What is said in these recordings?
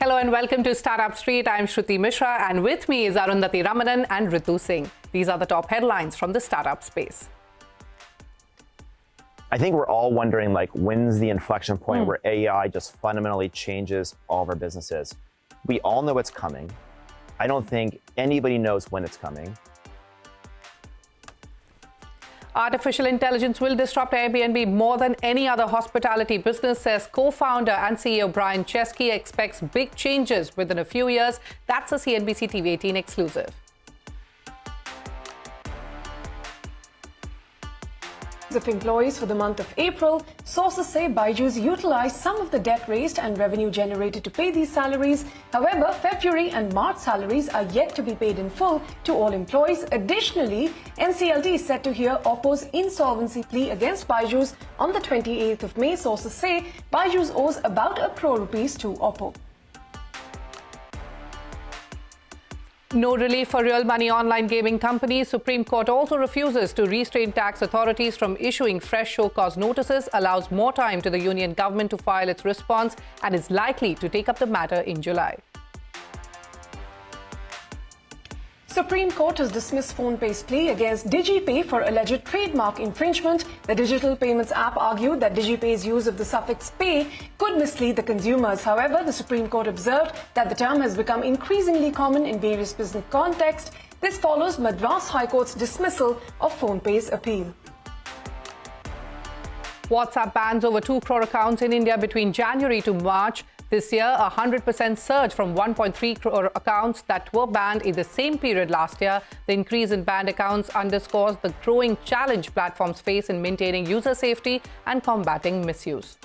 Hello and welcome to Startup Street. I'm Shruti Mishra and with me is Arundhati Ramanan and Ritu Singh. These are the top headlines from the startup space. I think we're all wondering, when's the inflection point where AI just fundamentally changes all of our businesses? We all know it's coming. I don't think anybody knows when it's coming. Artificial intelligence will disrupt Airbnb more than any other hospitality business, says co-founder and CEO Brian Chesky. Expects big changes within a few years. That's a CNBC-TV18 exclusive. Of employees for the month of April, sources say Byju's utilized some of the debt raised and revenue generated to pay these salaries. However, February and March salaries are yet to be paid in full to all employees. Additionally, NCLT is set to hear Oppo's insolvency plea against Byju's on the 28th of May. Sources say Byju's owes about ₹1 crore to Oppo. No relief for real money online gaming companies. Supreme Court also refuses to restrain tax authorities from issuing fresh show cause notices, allows more time to the union government to file its response, and is likely to take up the matter in July. Supreme Court has dismissed PhonePe's plea against DigiPe for alleged trademark infringement. The digital payments app argued that DigiPe's use of the suffix pay could mislead the consumers. However, the Supreme Court observed that the term has become increasingly common in various business contexts. This follows Madras High Court's dismissal of PhonePe's appeal. WhatsApp bans over 2 crore accounts in India between January to March. This year, a 100% surge from 1.3 crore accounts that were banned in the same period last year. The increase in banned accounts underscores the growing challenge platforms face in maintaining user safety and combating misuse.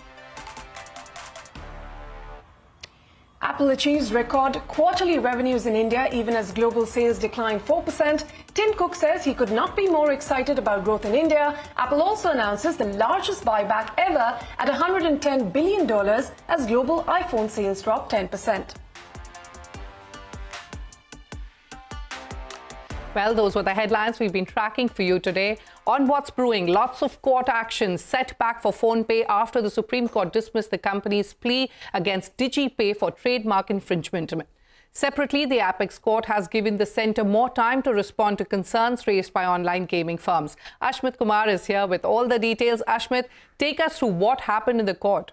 Apple achieves record quarterly revenues in India even as global sales declined 4%. Tim Cook says he could not be more excited about growth in India. Apple also announces the largest buyback ever at $110 billion as global iPhone sales drop 10%. Well, those were the headlines we've been tracking for you today. On what's brewing, lots of court actions. Setback for PhonePe after the Supreme Court dismissed the company's plea against DigiPe for trademark infringement. Separately, the Apex Court has given the centre more time to respond to concerns raised by online gaming firms. Ashmit Kumar is here with all the details. Ashmit, take us through what happened in the court.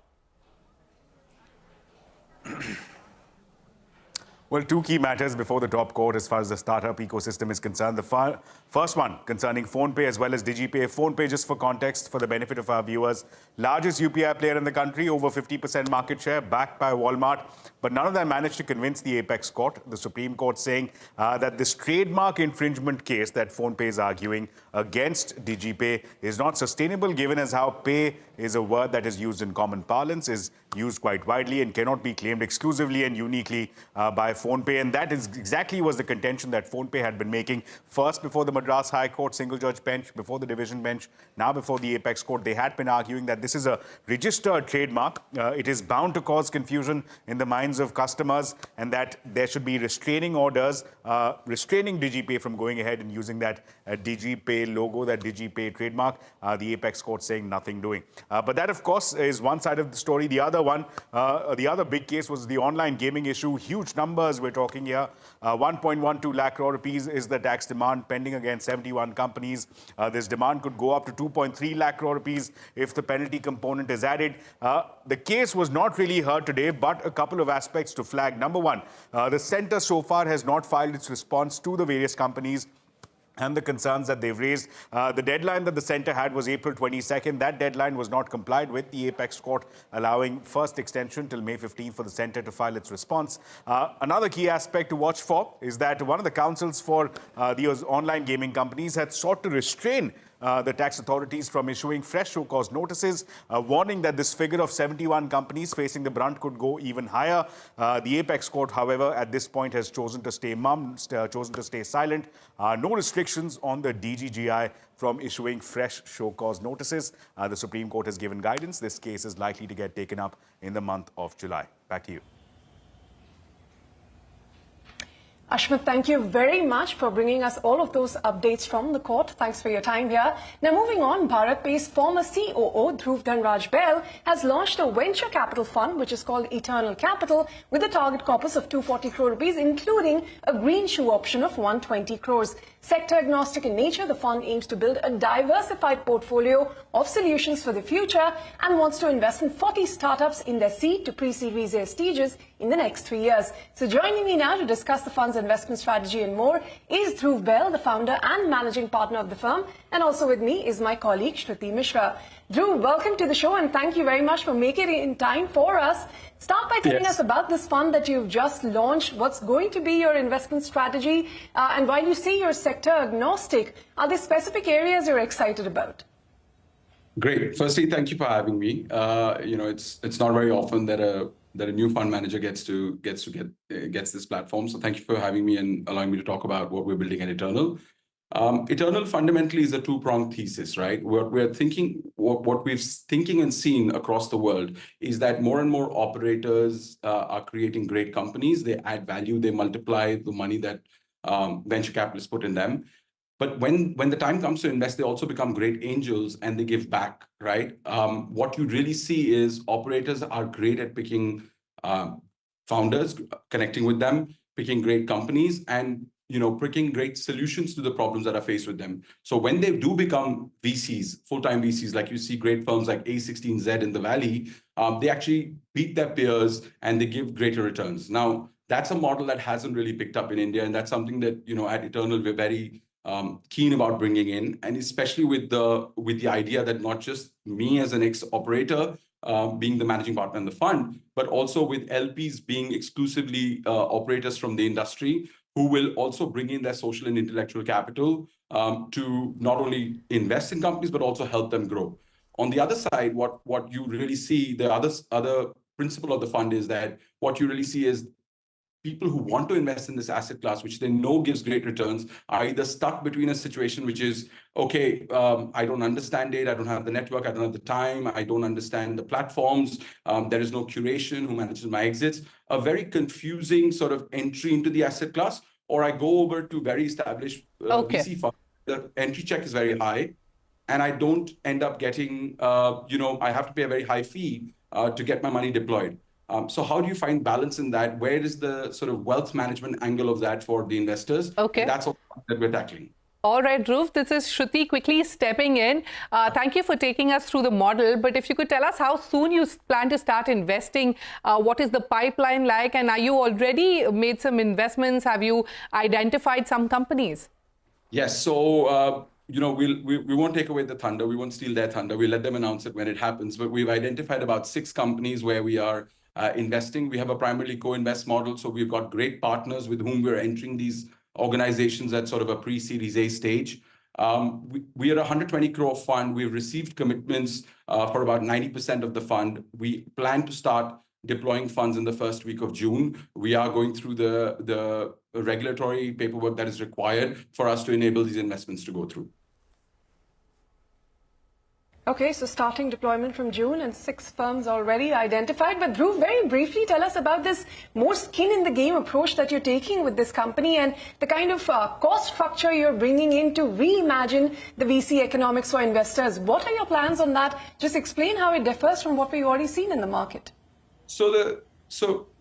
Well, two key matters before the top court as far as the startup ecosystem is concerned. The first one concerning PhonePe as well as DigiPe. PhonePe, just for context, for the benefit of our viewers, largest UPI player in the country, over 50% market share, backed by Walmart. But none of them managed to convince the Apex Court, the Supreme Court, saying that this trademark infringement case that PhonePe is arguing against DigiPe is not sustainable, given as how pay is a word that is used in common parlance, is used quite widely and cannot be claimed exclusively and uniquely by PhonePe. And that is exactly was the contention that PhonePe had been making, first before the Madras High Court single judge bench, before the division bench, now before the Apex Court. They had been arguing that this is a registered trademark. It is bound to cause confusion in the minds of customers, and that there should be restraining orders restraining DigiPe from going ahead and using that DigiPe logo, that DigiPe trademark. The Apex Court saying nothing doing. But that, of course, is one side of the story. The other one, the other big case was the online gaming issue. Huge numbers we're talking here. 1.12 lakh crore rupees is the tax demand pending against 71 companies. This demand could go up to 2.3 lakh crore rupees if the penalty component is added. The case was not really heard today, but a couple of aspects to flag. Number one, the centre so far has not filed its response to the various companies and the concerns that they've raised. The deadline that the centre had was April 22nd. That deadline was not complied with. The Apex Court allowing first extension till May 15th for the centre to file its response. Another key aspect to watch for is that one of the counsels for the online gaming companies had sought to restrain the tax authorities from issuing fresh show cause notices, warning that this figure of 71 companies facing the brunt could go even higher. The Apex Court, however, at this point has chosen to stay mum, chosen to stay silent. No restrictions on the DGGI from issuing fresh show cause notices. The Supreme Court has given guidance. This case is likely to get taken up in the month of July. Back to you. Ashmit, thank you very much for bringing us all of those updates from the court. Thanks for your time here. Now, moving on, BharatPay's former COO, Dhruv Dhanraj Bahl, has launched a venture capital fund, which is called Eternal Capital, with a target corpus of 240 crore rupees, including a green shoe option of 120 crores. Sector agnostic in nature, the fund aims to build a diversified portfolio of solutions for the future and wants to invest in 40 startups in their seed to pre-series A stages in the next 3 years. So joining me now to discuss the fund's investment strategy and more is Dhruv Bahl, the founder and managing partner of the firm. And also with me is my colleague Shruti Mishra. Dhruv, welcome to the show and thank you very much for making it in time for us. Start by telling us about this fund that you've just launched. What's going to be your investment strategy? And while you say you're sector agnostic, are there specific areas you're excited about? Great. Firstly, thank you for having me. It's not very often that a new fund manager gets this platform. So thank you for having me and allowing me to talk about what we're building at Eternal. Eternal fundamentally is a two-pronged thesis, right? What we're thinking and seen across the world is that more and more operators are creating great companies. They add value, they multiply the money that venture capitalists put in them. But when the time comes to invest, they also become great angels and they give back, right? What you really see is operators are great at picking founders, connecting with them, picking great companies, and picking great solutions to the problems that are faced with them. So when they do become VCs, full-time VCs, like you see great firms like A16Z in the Valley, they actually beat their peers and they give greater returns. Now, that's a model that hasn't really picked up in India, and that's something that at Eternal we're very keen about bringing in, and especially with the idea that not just me as an ex-operator being the managing partner in the fund, but also with LPs being exclusively operators from the industry who will also bring in their social and intellectual capital to not only invest in companies, but also help them grow. On the other side, what you really see, the other principle of the fund is that what you really see is people who want to invest in this asset class, which they know gives great returns, are either stuck between a situation which is, okay, I don't understand it, I don't have the network, I don't have the time, I don't understand the platforms, there is no curation who manages my exits, a very confusing sort of entry into the asset class, or I go over to very established VC funds. The entry check is very high, and I don't end up getting, I have to pay a very high fee to get my money deployed. So how do you find balance in that? Where is the sort of wealth management angle of that for the investors? Okay. That's all that we're tackling. All right, Dhruv, this is Shruti quickly stepping in. Thank you for taking us through the model. But if you could tell us how soon you plan to start investing, what is the pipeline like? And are you already made some investments? Have you identified some companies? Yes. So, we won't take away the thunder. We won't steal their thunder. We'll let them announce it when it happens. But we've identified about 6 companies where we are investing. We have a primarily co-invest model. So we've got great partners with whom we're entering these organizations at sort of a pre-series A stage. We are a 120 crore fund. We've received commitments for about 90% of the fund. We plan to start deploying funds in the first week of June. We are going through the regulatory paperwork that is required for us to enable these investments to go through. Okay, so starting deployment from June and 6 firms already identified. But Dhruv, very briefly, tell us about this more skin in the game approach that you're taking with this company and the kind of cost structure you're bringing in to reimagine the VC economics for investors. What are your plans on that? Just explain how it differs from what we've already seen in the market. So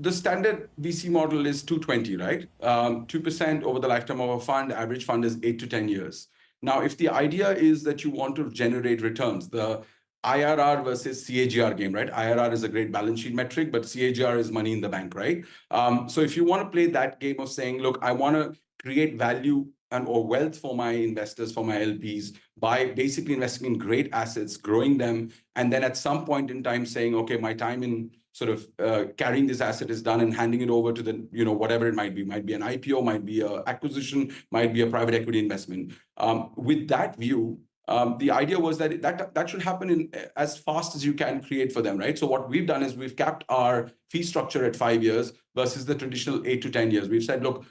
the standard VC model is 220, right? 2% over the lifetime of a fund. Average fund is 8 to 10 years. Now, if the idea is that you want to generate returns, the IRR versus CAGR game, right? IRR is a great balance sheet metric, but CAGR is money in the bank, right? So if you want to play that game of saying, look, I want to create value or wealth for my investors, for my LPs, by basically investing in great assets, growing them, and then at some point in time saying, okay, my time in sort of carrying this asset is done and handing it over to the, whatever it might be an IPO, might be an acquisition, might be a private equity investment. With that view, the idea was that that should happen in as fast as you can create for them, right? So what we've done is we've capped our fee structure at 5 years versus the traditional 8 to 10 years. We've said, look,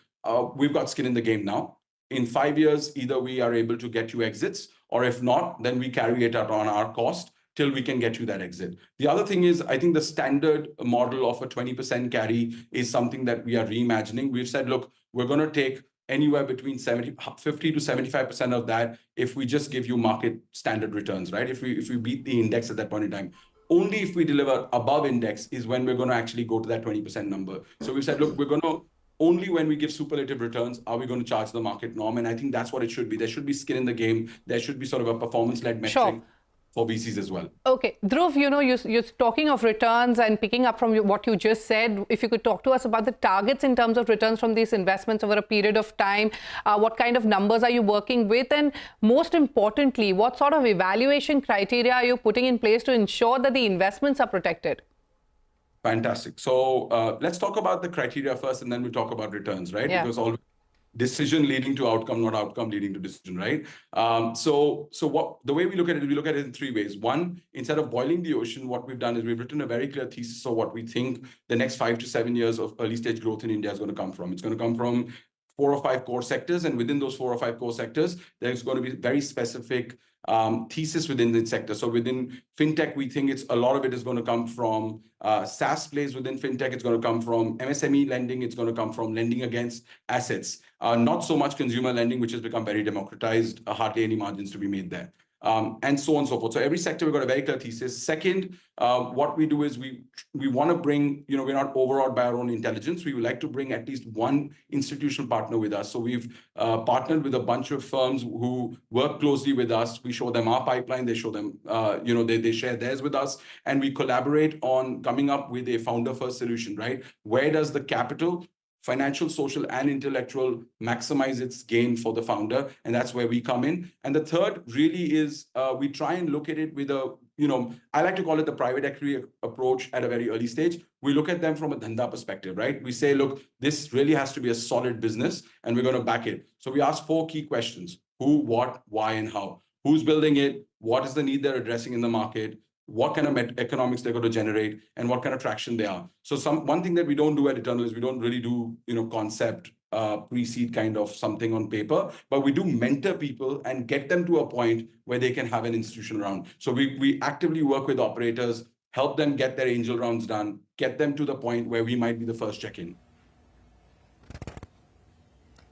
we've got skin in the game now. In 5 years, either we are able to get you exits, or if not, then we carry it out on our cost till we can get you that exit. The other thing is, I think the standard model of a 20% carry is something that we are reimagining. We've said, look, we're going to take anywhere between 50 to 75% of that if we just give you market standard returns, right? If we beat the index at that point in time. Only if we deliver above index is when we're going to actually go to that 20% number. So we said, look, we're going to only when we give superlative returns are we going to charge the market norm. And I think that's what it should be. There should be skin in the game. There should be sort of a performance-led metric for VCs as well. Okay. Dhruv, you're talking of returns and picking up from what you just said. If you could talk to us about the targets in terms of returns from these investments over a period of time, what kind of numbers are you working with? And most importantly, what sort of evaluation criteria are you putting in place to ensure that the investments are protected? Fantastic. So let's talk about the criteria first, and then we'll talk about returns, right? Yeah. Because decision leading to outcome, not outcome leading to decision, right? The way we look at it is we look at it in three ways. One, instead of boiling the ocean, what we've done is we've written a very clear thesis of what we think the next 5 to 7 years of early stage growth in India is going to come from. It's going to come from 4 or 5 core sectors, and within those 4 or 5 core sectors, there's going to be very specific thesis within the sector. So within fintech, we think a lot of it is going to come from SaaS plays within fintech. It's going to come from MSME lending. It's going to come from lending against assets. Not so much consumer lending, which has become very democratized. Hardly any margins to be made there. And so on and so forth. So every sector, we've got a very clear thesis. Second, what we do is we want to bring, we're not overawed by our own intelligence. We would like to bring at least one institutional partner with us. So we've partnered with a bunch of firms who work closely with us. We show them our pipeline. They show them, they share theirs with us. And we collaborate on coming up with a founder-first solution, right? Where does the capital, financial, social, and intellectual maximize its gain for the founder? And that's where we come in. And the third really is we try and look at it with I like to call it the private equity approach at a very early stage. We look at them from a dhanda perspective, right? We say, look, this really has to be a solid business and we're going to back it. So we ask 4 key questions: who, what, why, and how. Who's building it? What is the need they're addressing in the market? What kind of economics they're going to generate, and what kind of traction they are. So one thing that we don't do at Eternal is we don't really do, concept pre-seed kind of something on paper, but we do mentor people and get them to a point where they can have an institutional round. So we actively work with operators, help them get their angel rounds done, get them to the point where we might be the first check-in.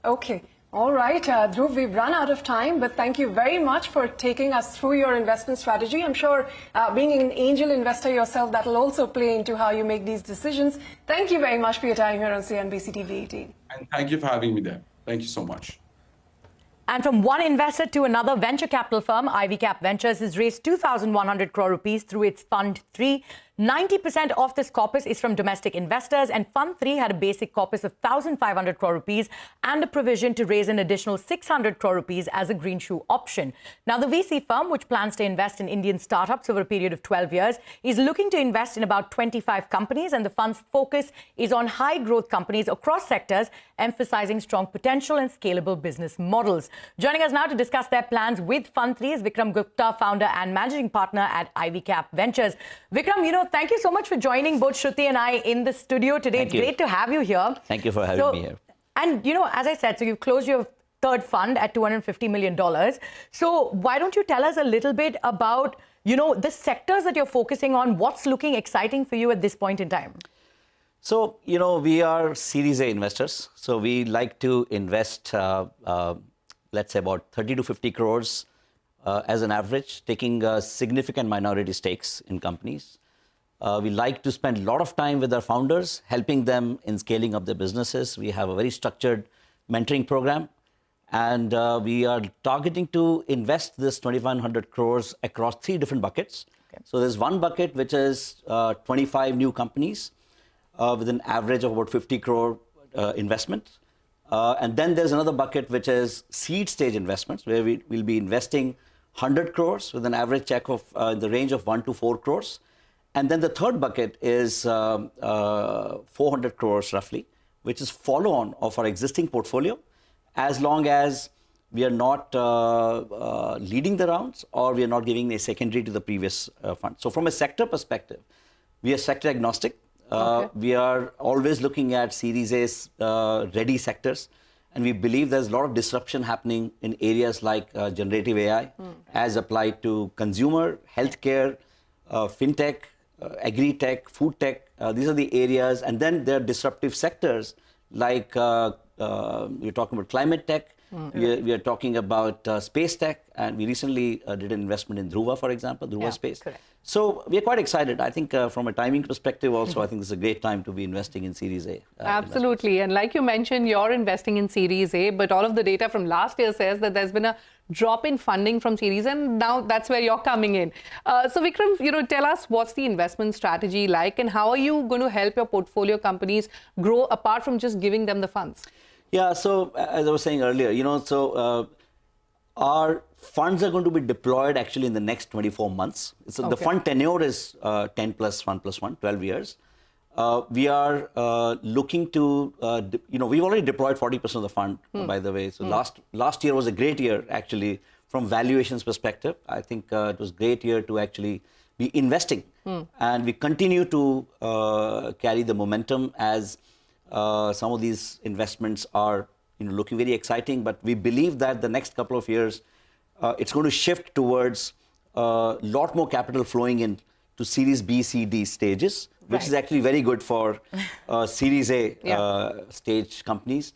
Okay. All right, Dhruv, we've run out of time, but thank you very much for taking us through your investment strategy. I'm sure being an angel investor yourself, that'll also play into how you make these decisions. Thank you very much for your time here on CNBC-TV18. And thank you for having me there. Thank you so much. And from one investor to another, venture capital firm IvyCap Ventures has raised 2,100 crore rupees through its Fund 3. 90% of this corpus is from domestic investors, and Fund 3 had a basic corpus of 1,500 crore rupees and a provision to raise an additional 600 crore rupees as a green shoe option. Now, the VC firm, which plans to invest in Indian startups over a period of 12 years, is looking to invest in about 25 companies, and the fund's focus is on high-growth companies across sectors, emphasizing strong potential and scalable business models. Joining us now to discuss their plans with Fund 3 is Vikram Gupta, founder and managing partner at IvyCap Ventures. Vikram, thank you so much for joining both Shruti and I in the studio today. It's great to have you here. Thank you for having me here. And, as I said, so you've closed your third fund at $250 million. So why don't you tell us a little bit about, the sectors that you're focusing on? What's looking exciting for you at this point in time? So, we are Series A investors. So we like to invest, let's say, about 30 to 50 crores as an average, taking significant minority stakes in companies. We like to spend a lot of time with our founders, helping them in scaling up their businesses. We have a very structured mentoring program, and we are targeting to invest this 2,100 crores across 3 different buckets. Okay. So there's one bucket, which is 25 new companies with an average of about 50 crore investment. And then there's another bucket, which is seed stage investments, where we'll be investing 100 crores with an average check of in the range of 1 to 4 crores. And then the third bucket is 400 crores roughly, which is follow-on of our existing portfolio, as long as we are not leading the rounds or we are not giving a secondary to the previous fund. So from a sector perspective, we are sector agnostic. Okay. We are always looking at Series A ready sectors. And we believe there's a lot of disruption happening in areas like generative AI as applied to consumer, healthcare, fintech, agri-tech, food tech. These are the areas. And then there are disruptive sectors like you're talking about climate tech. We are talking about space tech, and we recently did an investment in Dhruva, for example, Dhruva Space. Correct. So we are quite excited. I think from a timing perspective also, I think this is a great time to be investing in Series A. Absolutely. And like you mentioned, you're investing in Series A, but all of the data from last year says that there's been a drop in funding from Series, and now that's where you're coming in. So Vikram, tell us what's the investment strategy like, and how are you going to help your portfolio companies grow apart from just giving them the funds? Yeah, so as I was saying earlier, our funds are going to be deployed actually in the next 24 months. So the fund tenure is 10 plus 1 plus 1, 12 years. We are looking to, we've already deployed 40% of the fund, by the way. So last year was a great year, actually, from valuations perspective. I think it was a great year to actually be investing. And we continue to carry the momentum as some of these investments are looking very exciting. But we believe that the next couple of years, it's going to shift towards a lot more capital flowing in to Series B, C, D stages, which is actually very good for Series A stage companies.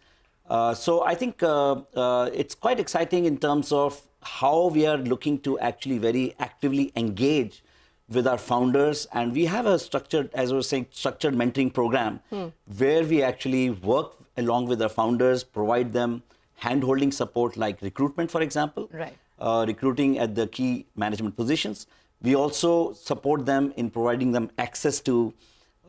So I think it's quite exciting in terms of how we are looking to actually very actively engage with our founders. And we have a structured, as I was saying, structured mentoring program where we actually work along with our founders, provide them hand-holding support like recruitment, for example, recruiting at the key management positions. We also support them in providing them access to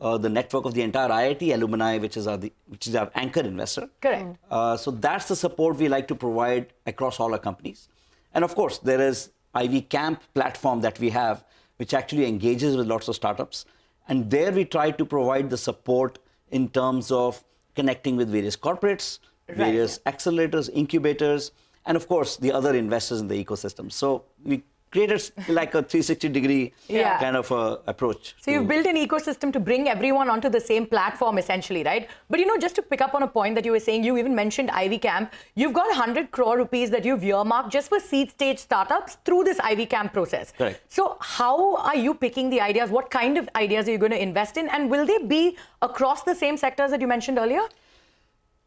the network of the entire IIT alumni, which is our anchor investor. Correct. So that's the support we like to provide across all our companies. And of course, there is IvyCamp platform that we have, which actually engages with lots of startups. And there we try to provide the support in terms of connecting with various corporates, various accelerators, incubators, and of course, the other investors in the ecosystem. So we created like a 360-degree kind of approach. So you've built an ecosystem to bring everyone onto the same platform, essentially, right? But just to pick up on a point that you were saying, you even mentioned IvyCamp. You've got 100 crore rupees that you've earmarked just for seed stage startups through this IvyCamp process. Correct. So how are you picking the ideas? What kind of ideas are you going to invest in? And will they be across the same sectors that you mentioned earlier?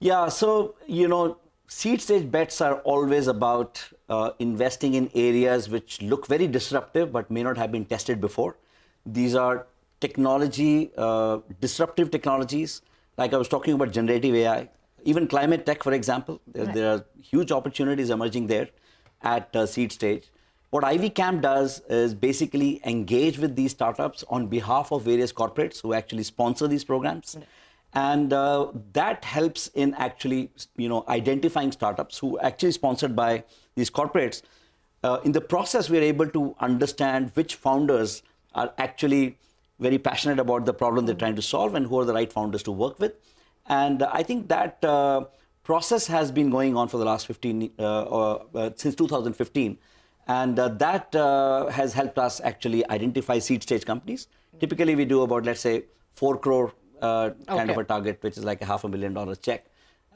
Yeah, so, seed stage bets are always about investing in areas which look very disruptive but may not have been tested before. These are technology, disruptive technologies, like I was talking about generative AI, even climate tech, for example. There are huge opportunities emerging there at seed stage. What IvyCamp does is basically engage with these startups on behalf of various corporates who actually sponsor these programs. And that helps in actually, identifying startups who are actually sponsored by these corporates. In the process, we're able to understand which founders are actually very passionate about the problem they're trying to solve and who are the right founders to work with. And I think that process has been going on for the last since 2015. And that has helped us actually identify seed stage companies. Typically, we do about, let's say, 4 crore kind of a target, which is like a $500,000 check.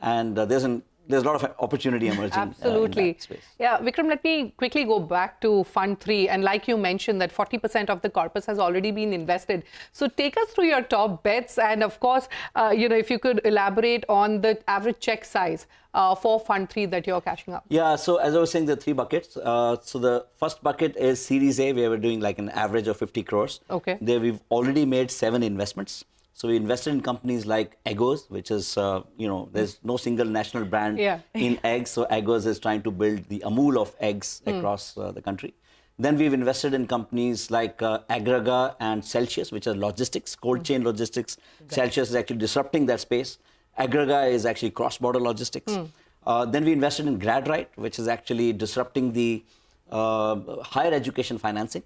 And there's a lot of opportunity emerging. Absolutely. In that space. Yeah, Vikram, let me quickly go back to Fund 3. And like you mentioned, that 40% of the corpus has already been invested. So take us through your top bets. And of course, if you could elaborate on the average check size for Fund 3 that you're cashing up. Yeah, so as I was saying, there are 3 buckets. So the first bucket is Series A, where we're doing like an average of 50 crores. Okay. There we've already made 7 investments. So we invested in companies like Eggos, which is, there's no single national brand in eggs. So Eggos is trying to build the Amul of eggs across the country. Then we've invested in companies like Agrega and Celsius, which are logistics, cold chain logistics. Celsius is actually disrupting that space. Agrega is actually cross-border logistics. Then we invested in GradRight, which is actually disrupting the higher education financing.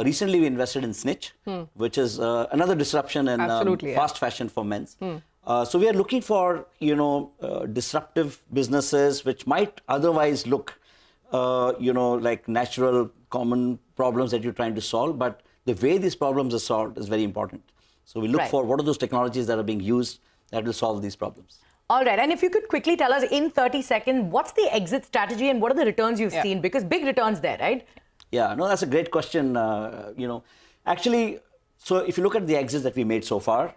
Recently, we invested in Snitch, which is another disruption in fast fashion for men's. So we are looking for, disruptive businesses which might otherwise look, like natural, common problems that you're trying to solve. But the way these problems are solved is very important. So we look for what are those technologies that are being used that will solve these problems. All right. And if you could quickly tell us in 30 seconds, what's the exit strategy and what are the returns you've seen? Because big returns there, right? Yeah, no, that's a great question. Actually, so if you look at the exits that we made so far,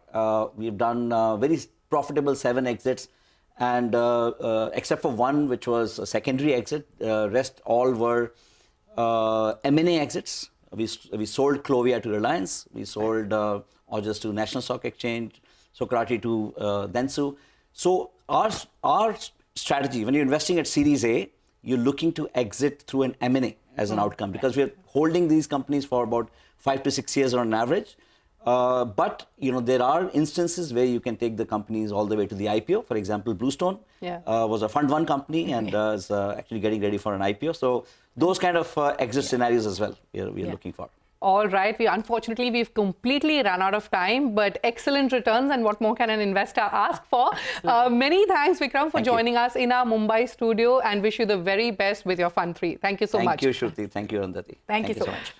we've done very profitable 7 exits, and except for one, which was a secondary exit, rest all were M&A exits. We sold Clovia to Reliance, we sold August to National Stock Exchange, Socrati to Dentsu. So our strategy, when you're investing at Series A, you're looking to exit through an M&A as an outcome, because we're holding these companies for about 5 to 6 years on average. But there are instances where you can take the companies all the way to the IPO. For example, Bluestone was a Fund 1 company and is actually getting ready for an IPO. So those kind of exit scenarios as well we're looking for. All right. Unfortunately, we've completely run out of time, but excellent returns, and what more can an investor ask for? Many thanks, Vikram, for joining us in our Mumbai studio, and wish you the very best with your Fund 3. Thank you so much. Thank you, Shruti. Thank you, Arundhati. Thank you so much.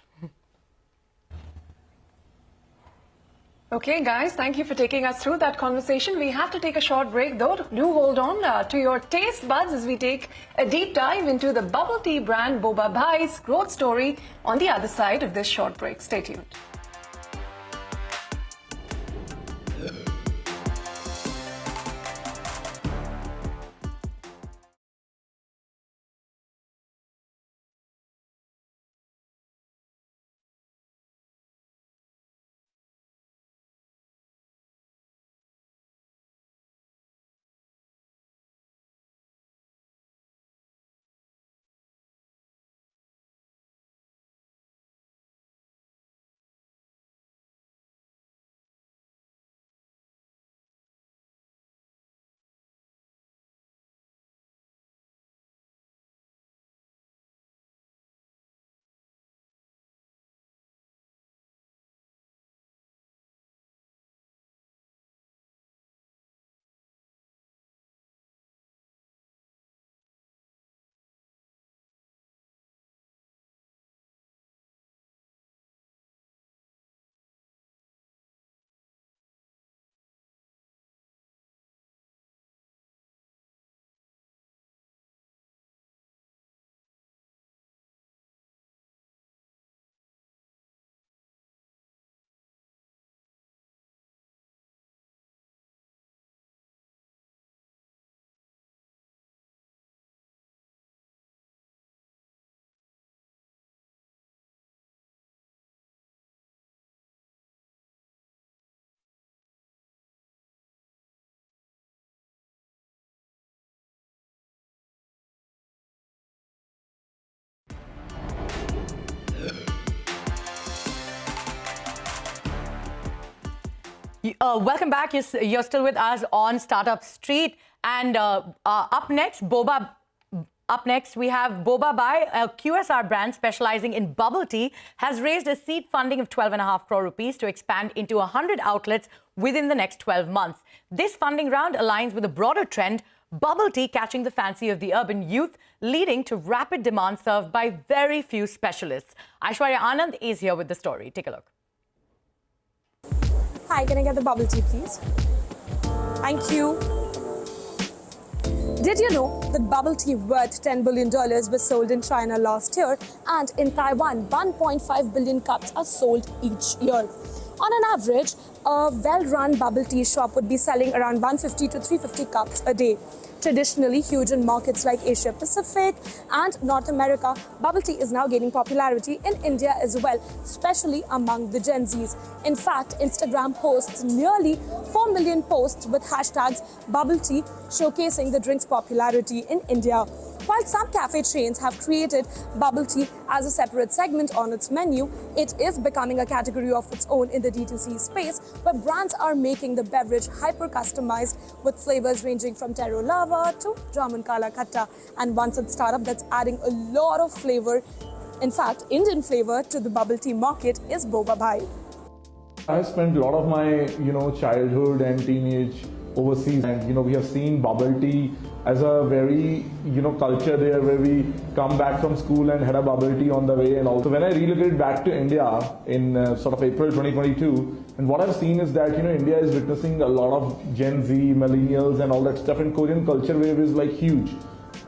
Okay, guys, thank you for taking us through that conversation. We have to take a short break, though. Do hold on to your taste buds as we take a deep dive into the bubble tea brand Boba Bhai's growth story on the other side of this short break. Stay tuned. Welcome back. You're still with us on Startup Street. And up next, we have Boba Bhai, a QSR brand specializing in bubble tea, has raised a seed funding of 12.5 crore rupees to expand into 100 outlets within the next 12 months. This funding round aligns with a broader trend, bubble tea catching the fancy of the urban youth, leading to rapid demand served by very few specialists. Aishwarya Anand is here with the story. Take a look. Hi, can I get the bubble tea, please? Thank you. Did you know that bubble tea worth $10 billion was sold in China last year, and in Taiwan, 1.5 billion cups are sold each year? On an average, a well-run bubble tea shop would be selling around 150 to 350 cups a day. Traditionally huge in markets like Asia Pacific and North America, bubble tea is now gaining popularity in India as well, especially among the Gen Zs. In fact, Instagram hosts nearly 4 million posts with hashtags bubble tea, showcasing the drink's popularity in India. While some cafe chains have created bubble tea as a separate segment on its menu, it is becoming a category of its own in the D2C space, where brands are making the beverage hyper-customized with flavors ranging from Taro Lava to Jamun Kala Khatta. And one such startup that's adding a lot of flavor, in fact, Indian flavor, to the bubble tea market is Boba Bhai. I spent a lot of my, childhood and teenage overseas, and we have seen bubble tea as a very culture there, where we come back from school and had a bubble tea on the way. And also when I relocated back to India in sort of April 2022, and what I've seen is that India is witnessing a lot of Gen Z, millennials and all that stuff, and Korean culture wave is like huge.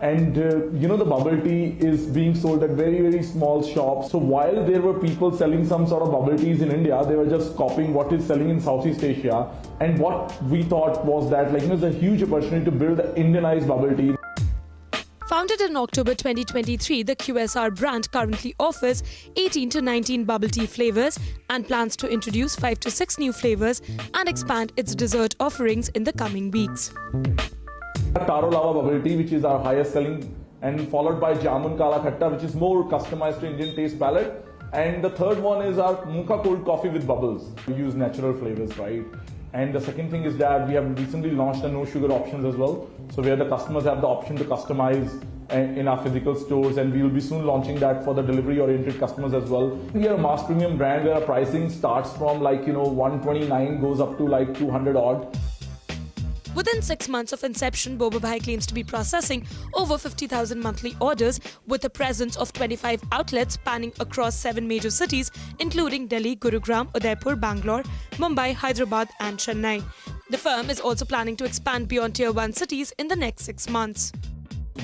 And the bubble tea is being sold at very, very small shops. So while there were people selling some sort of bubble teas in India, they were just copying what is selling in Southeast Asia. And what we thought was that there's a huge opportunity to build an Indianized bubble tea. Founded in October 2023, the QSR brand currently offers 18 to 19 bubble tea flavors and plans to introduce 5 to 6 new flavors and expand its dessert offerings in the coming weeks. Taro Lava bubble tea, which is our highest selling, and followed by Jamun Kala Khatta, which is more customized to Indian taste palette. And the third one is our Mocha cold coffee with bubbles. We use natural flavors, right? And the second thing is that we have recently launched a no sugar options as well. So where the customers have the option to customize in our physical stores, and we will be soon launching that for the delivery oriented customers as well. We are a mass premium brand where our pricing starts from 129 goes up to 200 odd. Within 6 months of inception, Boba Bhai claims to be processing over 50,000 monthly orders with a presence of 25 outlets spanning across 7 major cities, including Delhi, Gurugram, Udaipur, Bangalore, Mumbai, Hyderabad and Chennai. The firm is also planning to expand beyond Tier 1 cities in the next 6 months.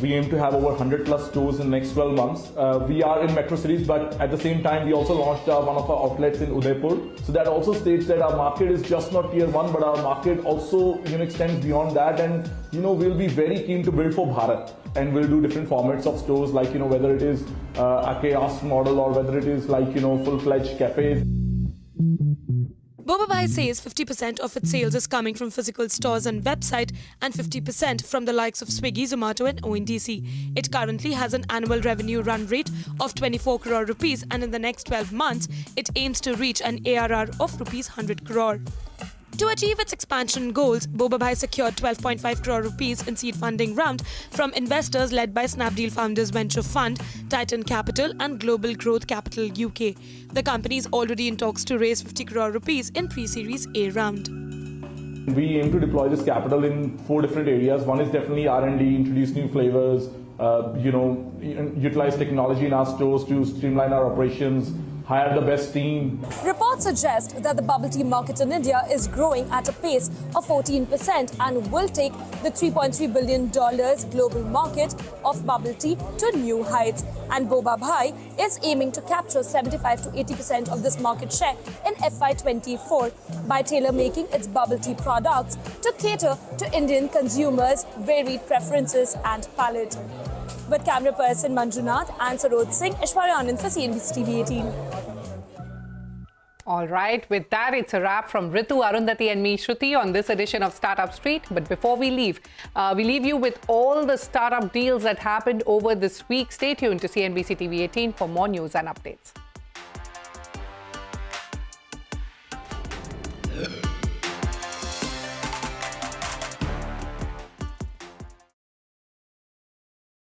We aim to have over 100 plus stores in the next 12 months. We are in metro cities, but at the same time, we also launched one of our outlets in Udaipur. So that also states that our market is just not Tier 1, but our market also extends beyond that. And we'll be very keen to build for Bharat. And we'll do different formats of stores, whether it is a kiosk model or whether it is full-fledged cafes. Boba Bhai says 50% of its sales is coming from physical stores and website and 50% from the likes of Swiggy, Zomato and ONDC. It currently has an annual revenue run rate of 24 crore rupees, and in the next 12 months, it aims to reach an ARR of rupees 100 crore. To achieve its expansion goals, Boba Bhai secured 12.5 crore rupees in seed funding round from investors led by Snapdeal Founders Venture Fund, Titan Capital and Global Growth Capital UK. The company is already in talks to raise 50 crore rupees in pre-series A round. We aim to deploy this capital in 4 different areas. One is definitely R&D, introduce new flavors, utilize technology in our stores to streamline our operations, hire the best team. Reports suggest that the bubble tea market in India is growing at a pace of 14% and will take the $3.3 billion global market of bubble tea to new heights. And Boba Bhai is aiming to capture 75 to 80% of this market share in FY24 by tailor-making its bubble tea products to cater to Indian consumers' varied preferences and palate. With camera person Manjunath and Saroj Singh, Ishwarya Anand for CNBC-TV18. All right, with that, it's a wrap from Ritu, Arundhati and me, Shruti, on this edition of Startup Street. But before we leave you with all the startup deals that happened over this week. Stay tuned to CNBC-TV18 for more news and updates.